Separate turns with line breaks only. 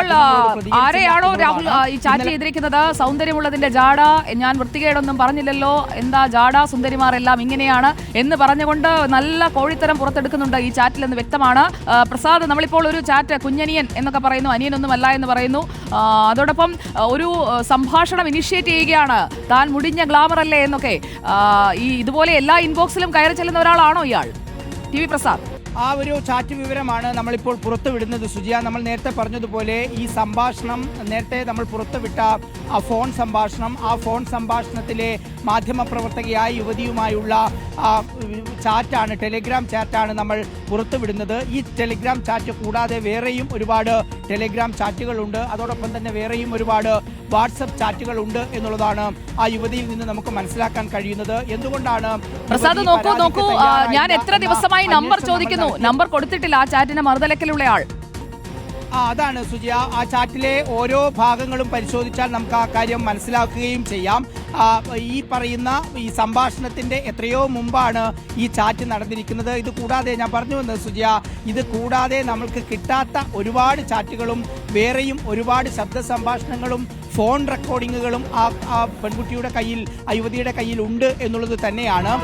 ഇപ്പോൾ ആരെയാണോ രാഹുൽ ഈ ചാറ്റ് ചെയ്തിരിക്കുന്നത്? സൗന്ദര്യമുള്ളതിന്റെ ജാട, ഞാൻ വൃത്തികേടൊന്നും പറഞ്ഞില്ലല്ലോ, എന്താ ജാട സുന്ദരിമാർ എല്ലാം ഇങ്ങനെയാണ് എന്ന് പറഞ്ഞുകൊണ്ട് നല്ല കോഴിത്തരം പുറത്തെടുക്കുന്നുണ്ട് ഈ ചാറ്റിൽ എന്ന് വ്യക്തമാണ്. പ്രസാദ്, നമ്മളിപ്പോൾ ഒരു ചാറ്റ് കുഞ്ഞനിയൻ എന്നൊക്കെ പറയുന്നു, അനിയനൊന്നുമല്ല എന്ന് പറയുന്നു. അതോടൊപ്പം ഒരു സംഭാഷണം ഇനിഷ്യേറ്റ് ചെയ്യുകയാണ്, താൻ മുടിഞ്ഞ ഗ്ലാമർ അല്ലേ എന്നൊക്കെ. ഈ ഇതുപോലെ എല്ലാ ഇൻബോക്സിലും കയറി ചെല്ലുന്ന ഒരാളാണോ ഇയാൾ? ടി വി പ്രസാദ്,
ആ ഒരു ചാറ്റ് വിവരമാണ് നമ്മളിപ്പോൾ പുറത്തുവിടുന്നത് സുജിയ. നമ്മൾ നേരത്തെ പറഞ്ഞതുപോലെ ഈ സംഭാഷണം, നേരത്തെ നമ്മൾ പുറത്തുവിട്ട ആ ഫോൺ സംഭാഷണത്തിലെ മാധ്യമപ്രവർത്തകയായ യുവതിയുമായുള്ള ചാറ്റാണ്, ടെലിഗ്രാം ചാറ്റാണ് നമ്മൾ പുറത്തുവിടുന്നത്. ഈ ടെലിഗ്രാം ചാറ്റ് കൂടാതെ വേറെയും ഒരുപാട് ടെലിഗ്രാം ചാറ്റുകളുണ്ട്, അതോടൊപ്പം തന്നെ വേറെയും ഒരുപാട് വാട്സപ്പ് ചാറ്റുകളുണ്ട് എന്നുള്ളതാണ് ആ യുവതിയിൽ നിന്ന് നമുക്ക് മനസ്സിലാക്കാൻ കഴിയുന്നത്. എന്തുകൊണ്ടാണ്
പ്രസാദ്? നോക്കൂ, ഞാൻ എത്ര ദിവസമായി നമ്പർ ചോദിക്കുന്നു, നമ്പർ കൊടുത്തിട്ടില്ല ആ ചാറ്റിന് മറുതലക്കിലുള്ള ആൾ.
അതാണ് സുജിയ, ആ ചാറ്റിലെ ഓരോ ഭാഗങ്ങളും പരിശോധിച്ചാൽ നമുക്ക് ആ കാര്യം മനസ്സിലാക്കുകയും ചെയ്യാം. ഈ പറയുന്ന ഈ സംഭാഷണത്തിന്റെ എത്രയോ മുമ്പാണ് ഈ ചാറ്റ് നടന്നിരിക്കുന്നത്. ഇത് കൂടാതെ ഞാൻ പറഞ്ഞു വന്നത് സുജിയ, ഇത് കൂടാതെ നമ്മൾക്ക് കിട്ടാത്ത ഒരുപാട് ചാറ്റുകളും വേറെയും ഒരുപാട് ശബ്ദ സംഭാഷണങ്ങളും ഫോൺ റെക്കോർഡിങ്ങുകളും ആ പെൺകുട്ടിയുടെ കയ്യിൽ, ആ യുവതിയുടെ കയ്യിൽ ഉണ്ട് എന്നുള്ളത് തന്നെയാണ്.